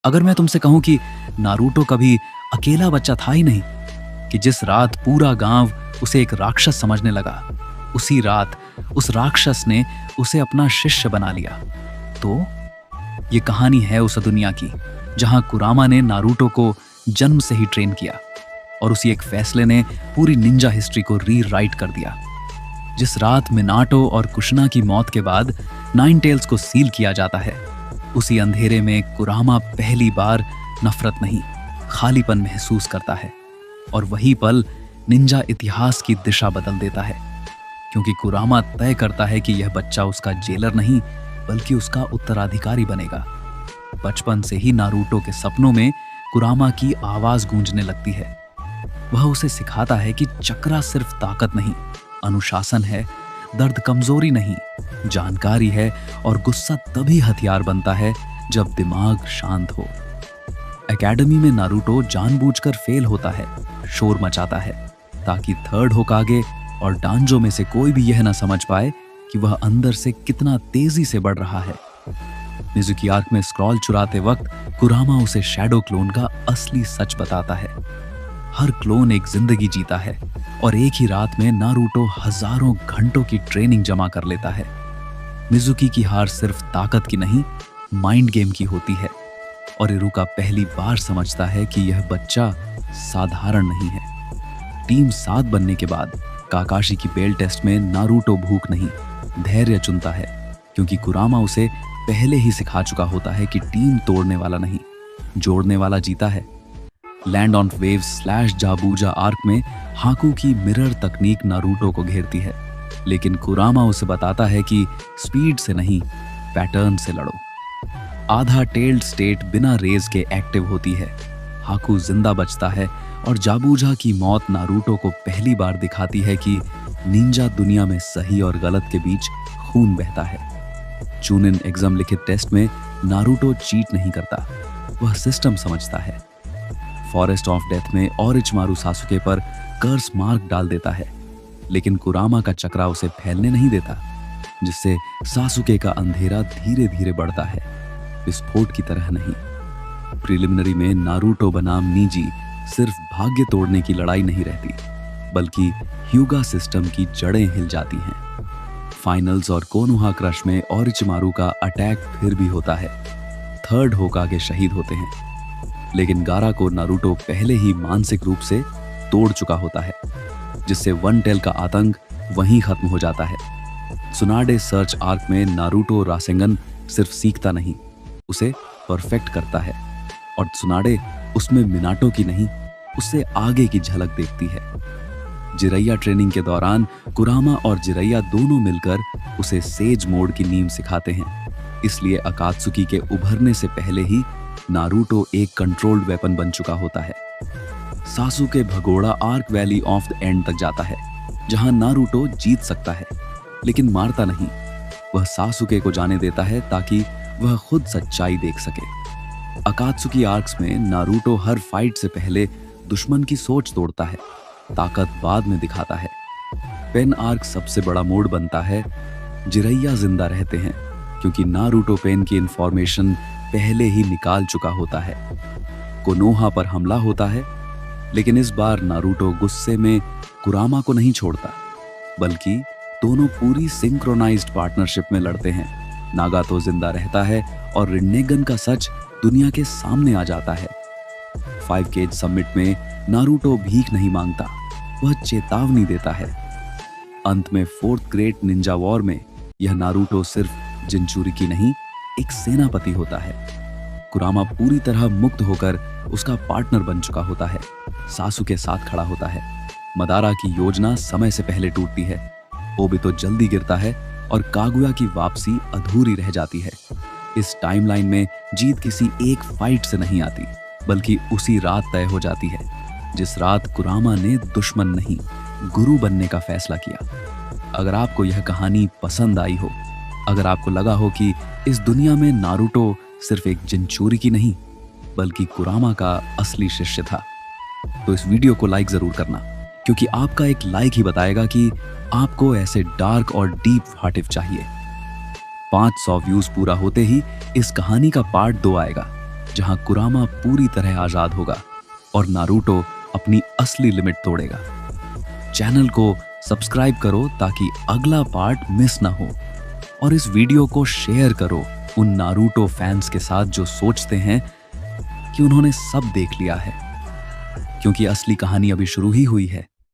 अगर मैं तुमसे कहूं कि नारुतो कभी अकेला बच्चा था ही नहीं, कि जिस रात पूरा गांव उसे एक राक्षस समझने लगा, उसी रात उस राक्षस ने उसे अपना शिष्य बना लिया, तो ये कहानी है उस दुनिया की जहां कुरामा ने नारुतो को जन्म से ही ट्रेन किया और उसी एक फैसले ने पूरी निंजा हिस्ट्री को रीराइट कर दिया। जिस रात मिनाटो और कुशना की मौत के बाद नाइन टेल्स को सील किया जाता है, उसी अंधेरे में कुरामा पहली बार नफरत नहीं, खालीपन महसूस करता है। और वही पल निंजा इतिहास की दिशा बदल देता है, क्योंकि कुरामा तय करता है कि यह बच्चा उसका जेलर नहीं बल्कि उसका उत्तराधिकारी बनेगा। बचपन से ही नारुतो के सपनों में कुरामा की आवाज गूंजने लगती है। वह उसे सिखाता है कि चक्रा सिर्फ ताकत नहीं, अनुशासन है, दर्द कमजोरी नहीं, जानकारी है, और गुस्सा तभी हथियार बनता है जब दिमाग शांत हो। एकेडमी में नारुतो जानबूझकर फेल होता है, शोर मचाता है, ताकि थर्ड होकागे और डांजो में से कोई भी यह ना समझ पाए कि वह अंदर से कितना तेजी से बढ़ रहा है। मिज़ुकी आर्क में स्क्रॉल चुराते वक्त कुरामा उसे शैडो क्लोन का असली सच बताता है। हर क्लोन एक जिंदगी जीता है और एक ही रात में नारुतो हजारों घंटों की ट्रेनिंग जमा कर लेता है। मिज़ुकी की हार सिर्फ ताकत की नहीं, माइंड गेम की होती है, और इरुका पहली बार समझता है कि यह बच्चा साधारण नहीं है। टीम 7 बनने के बाद काकाशी की बेल टेस्ट में नारुतो भूख नहीं, धैर्य चुनता है, क्योंकि कुरामा उसे पहले ही सिखा चुका होता है कि टीम तोड़ने वाला नहीं, जोड़ने वाला जीता है। लैंड ऑन वेव्स / जाबूजा आर्क में हाकू की मिरर तकनीक नारुतो को घेरती है, लेकिन कुरामा उसे बताता है कि स्पीड से नहीं, पैटर्न से लड़ो। आधा टेल्ड स्टेट बिना रेज के एक्टिव होती है। हाकू जिंदा बचता है और जाबूजा की मौत नारुतो को पहली बार दिखाती है कि निंजा दुनिया में सही और गलत के बीच खून बहता है। चूनिन एग्जाम लिखित टेस्ट में नारुतो चीट नहीं करता, वह सिस्टम समझता है। फॉरेस्ट ऑफ डेथ में ओरोचिमारू सासुके पर कर्स मार्क डाल देता है, लेकिन कुरामा का चक्रा उसे फैलने नहीं देता, जिससे सासुके का अंधेरा धीरे धीरे बढ़ता है, विस्फोट की तरह नहीं। प्रिलिमिनरी में नारुतो बनाम नीजी सिर्फ भाग्य तोड़ने की लड़ाई नहीं रहती, बल्कि ह्यूगा सिस्टम की जड़ें हिल जाती हैं। फाइनल्स और कोनोहा क्रश में ओरोचिमारू का अटैक फिर भी होता है। थर्ड होकागे शहीद होते हैं, लेकिन गारा को नारुतो पहले ही मानसिक रूप से तोड़ चुका होता है, जिससे वन टेल का आतंक वहीं खत्म हो जाता है। त्सुनाडे सर्च आर्क में नारुतो रासेंगन सिर्फ सीखता नहीं, उसे परफेक्ट करता है, और त्सुनाडे उसमें मिनाटो की नहीं, उससे आगे की झलक देखती है। जिरैया ट्रेनिंग के दौरान कुरामा और जिरैया दोनों मिलकर उसे सेज मोड की नींव सिखाते हैं, इसलिए अकात्सुकी के उभरने से पहले ही नारुतो एक कंट्रोल्ड वेपन बन चुका होता है। सासुके भगोड़ा arc valley of the end तक जाता है, जहां नारुतो जीत सकता है, लेकिन मारता नहीं। वह सासुके को जाने देता है ताकि वह खुद सच्चाई देख सके। अकात्सुकी आर्क्स में नारुतो हर फाइट से पहले दुश्मन की सोच तोड़ता है, ताकत बाद में दिखाता है। पेन आर्क सबसे बड़ा मोड़ बनता है। जिरैया जिंदा रहते हैं क्योंकि नारुतो पेन की इंफॉर्मेशन पहले ही निकाल चुका होता है। कोनोहा पर हमला होता है, लेकिन इस बार नारुतो गुस्से में कुरामा को नहीं छोड़ता, बल्कि दोनों पूरी सिंक्रोनाइज्ड पार्टनरशिप में लड़ते हैं। नागातो जिंदा रहता है और रिन्नेगन का सच दुनिया के सामने आ जाता है। 5 केज समिट में नारुतो भीख नहीं मांगता, वह चेतावनी देता है। अंत में 4th ग्रेट निंजा वॉर में यह नारुतो सिर्फ जिनचुरिकी नहीं, एक सेनापति होता है। कुरामा पूरी तरह मुक्त होकर उसका पार्टनर बन चुका होता है, सासुके साथ खड़ा होता है। मदारा की योजना समय से पहले टूटती है, ओबितो जल्दी गिरता है और कागुया की वापसी अधूरी रह जाती है। इस टाइमलाइन में जीत किसी एक फाइट से नहीं आती, बल्कि उसी रात तय हो जाती है, जिस रात कुरामा ने दुश्मन नहीं, गुरु बनने का फैसला किया। अगर आपको यह कहानी पसंद आई हो, अगर आपको लगा हो कि इस दुनिया में नारुतो सिर्फ एक जिनचुरिकी नहीं, बल्कि कुरामा का असली शिष्य था, तो इस वीडियो को लाइक जरूर करना, क्योंकि आपका एक लाइक ही बताएगा कि आपको ऐसे डार्क और डीप व्हाट इफ चाहिए। 500 व्यूज पूरा होते ही इस कहानी का पार्ट 2 आएगा, जहां कुरामा पूरी तरह आजाद होगा और नारुतो अपनी असली लिमिट तोड़ेगा। चैनल को सब्सक्राइब करो ताकि अगला पार्ट मिस ना हो, और इस वीडियो को शेयर करो उन नारुतो फैंस के साथ जो सोचते हैं कि उन्होंने सब देख लिया है, क्योंकि असली कहानी अभी शुरू ही हुई है।